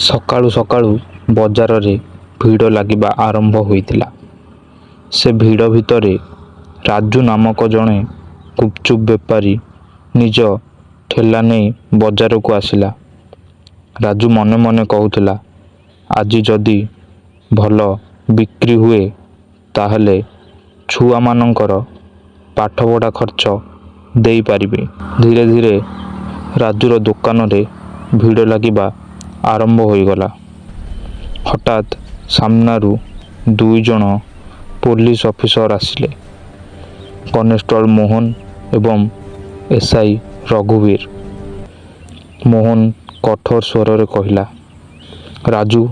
ସକାଳୁ ସକାଳୁ ବଜାରରେ ଭିଡ଼ ଲାଗିବା ଆରମ୍ଭ ହୋଇଥିଲା। ସେ ଭିଡ଼ ଭିତରେ ରାଜୁ ନାମକ ଜଣେ ଗୁପଚୁପ୍ ବେପାରୀ ନିଜ ଠେଲା ନେଇ ବଜାରକୁ ଆସିଲା। ରାଜୁ ମନେ ମନେ କହୁଥିଲା, ଆଜି ଯଦି ଭଲ ବିକ୍ରି ହୁଏ ତାହେଲେ ଛୁଆମାନଙ୍କର ପାଠପଢ଼ା ଖର୍ଚ୍ଚ ଦେଇପାରିବି। ଧୀରେ ଧୀରେ ରାଜୁର ଦୋକାନରେ ଭିଡ଼ ଲାଗିବା ଆରମ୍ଭ ହୋଇଗଲା। ହଠାତ୍ ସାମ୍ନାରୁ ଦୁଇ ଜଣ ପୋଲିସ ଅଫିସର ଆସିଲେ। କନେଷ୍ଟବଳ ମୋହନ ଏବଂ ଏସ୍ଆଇ ରଘୁବୀର। ମୋହନ କଠୋର ସ୍ୱରରେ କହିଲା, ରାଜୁ,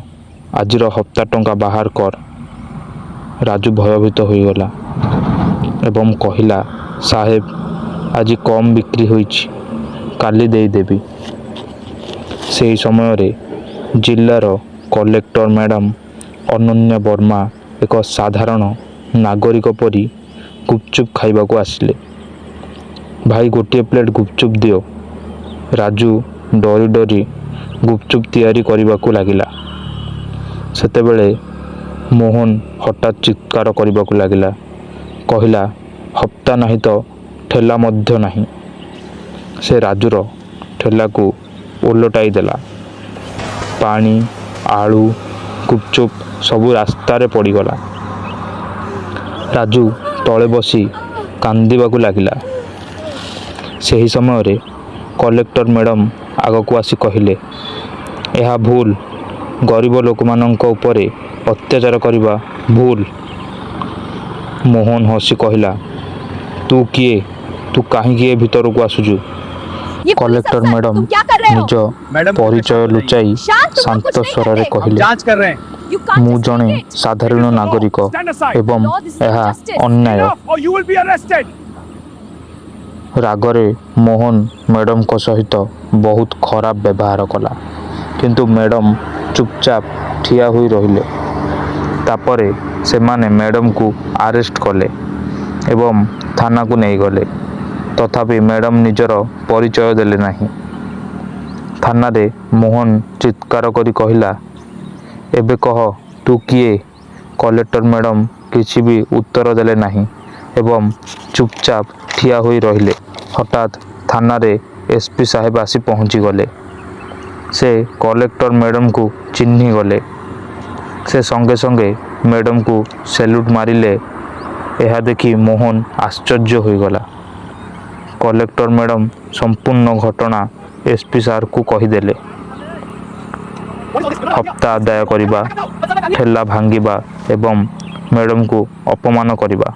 ଆଜିର ହପ୍ତା ଟଙ୍କା ବାହାର କର। ରାଜୁ ଭୟଭୀତ ହୋଇଗଲା ଏବଂ କହିଲା, ସାହେବ, ଆଜି କମ୍ ବିକ୍ରି ହୋଇଛି, କାଲି ଦେଇଦେବି। ସେହି ସମୟରେ ଜିଲ୍ଲାର କଲେକ୍ଟର ମ୍ୟାଡାମ ଅନନ୍ୟା ବର୍ମା ଏକ ସାଧାରଣ ନାଗରିକ ପରି ଗୁପଚୁପ୍ ଖାଇବାକୁ ଆସିଲେ। ଭାଇ, ଗୋଟିଏ ପ୍ଲେଟ୍ ଗୁପଚୁପ୍ ଦିଅ। ରାଜୁ ଡରି ଡରି ଗୁପଚୁପ୍ ତିଆରି କରିବାକୁ ଲାଗିଲା। ସେତେବେଳେ ମୋହନ ହଠାତ୍ ଚିତ୍କାର କରିବାକୁ ଲାଗିଲା। କହିଲା, ହପ୍ତା ନାହିଁ ତ ଠେଲା ମଧ୍ୟ ନାହିଁ। ସେ ରାଜୁର ଠେଲାକୁ ଓଲଟାଇ ଦେଲା। ପାଣି, ଆଳୁ, ଗୁପଚୁପ୍ ସବୁ ରାସ୍ତାରେ ପଡ଼ିଗଲା। ରାଜୁ ତଳେ ବସି କାନ୍ଦିବାକୁ ଲାଗିଲା। ସେହି ସମୟରେ କଲେକ୍ଟର ମ୍ୟାଡାମ ଆଗକୁ ଆସି କହିଲେ, ଏହା ଭୁଲ। ଗରିବ ଲୋକମାନଙ୍କ ଉପରେ ଅତ୍ୟାଚାର କରିବା ଭୁଲ। ମୋହନ ହସି କହିଲା, ତୁ କିଏ? ତୁ କାହିଁକି ଏ ଭିତରକୁ ଆସୁଛୁ? କଲେକ୍ଟର ମ୍ୟାଡାମ ନିଜ ପରିଚୟ ଲୁଚାଇ ଶାନ୍ତ ସ୍ୱରରେ କହିଲେ, ମୁଁ ଜଣେ ସାଧାରଣ ନାଗରିକ ଏବଂ ଏହା ଅନ୍ୟାୟ। ରାଗରେ ମୋହନ ମ୍ୟାଡାମଙ୍କ ସହିତ ବହୁତ ଖରାପ ବ୍ୟବହାର କଲା, କିନ୍ତୁ ମ୍ୟାଡାମ ଚୁପଚାପ ଠିଆ ହୋଇ ରହିଲେ। ତାପରେ ସେମାନେ ମ୍ୟାଡାମକୁ ଆରେଷ୍ଟ କଲେ ଏବଂ ଥାନାକୁ ନେଇଗଲେ। ତଥାପି ମ୍ୟାଡାମ ନିଜର ପରିଚୟ ଦେଲେ ନାହିଁ। ଥାନାରେ ମୋହନ ଚିତ୍କାର କରି କହିଲା, ଏବେ କହ, ତୁ କିଏ? କଲେକ୍ଟର ମ୍ୟାଡାମ କିଛି ବି ଉତ୍ତର ଦେଲେ ନାହିଁ ଏବଂ ଚୁପଚାପ ଠିଆ ହୋଇ ରହିଲେ। ହଠାତ୍ ଥାନାରେ ଏସ୍ପି ସାହେବ ଆସି ପହଞ୍ଚିଗଲେ। ସେ କଲେକ୍ଟର ମ୍ୟାଡାମକୁ ଚିହ୍ନିଗଲେ। ସେ ସଙ୍ଗେ ସଙ୍ଗେ ମ୍ୟାଡାମକୁ ସେଲ୍ୟୁଟ୍ ମାରିଲେ। ଏହା ଦେଖି ମୋହନ ଆଶ୍ଚର୍ଯ୍ୟ ହୋଇଗଲା। କଲେକ୍ଟର ମ୍ୟାଡାମ ସମ୍ପୂର୍ଣ୍ଣ ଘଟଣା ଏସ୍ପି ସାର୍ଙ୍କୁ କହିଦେଲେ। ହପ୍ତା ଆଦାୟ କରିବା, ଠେଲା ଭାଙ୍ଗିବା ଏବଂ ମ୍ୟାଡାମକୁ ଅପମାନ କରିବା।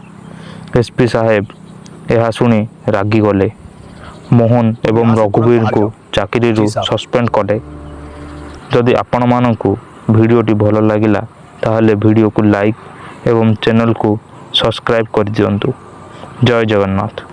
ଏସ୍ପି ସାହେବ ଏହା ଶୁଣି ରାଗିଗଲେ। ମୋହନ ଏବଂ ରଘୁବୀରଙ୍କୁ ଚାକିରିରୁ ସସ୍ପେଣ୍ଡ କଲେ। ଯଦି ଆପଣମାନଙ୍କୁ ଭିଡ଼ିଓଟି ଭଲ ଲାଗିଲା ତାହେଲେ ଭିଡ଼ିଓକୁ ଲାଇକ୍ ଏବଂ ଚ୍ୟାନେଲକୁ ସବସ୍କ୍ରାଇବ୍ କରିଦିଅନ୍ତୁ। ଜୟ ଜଗନ୍ନାଥ।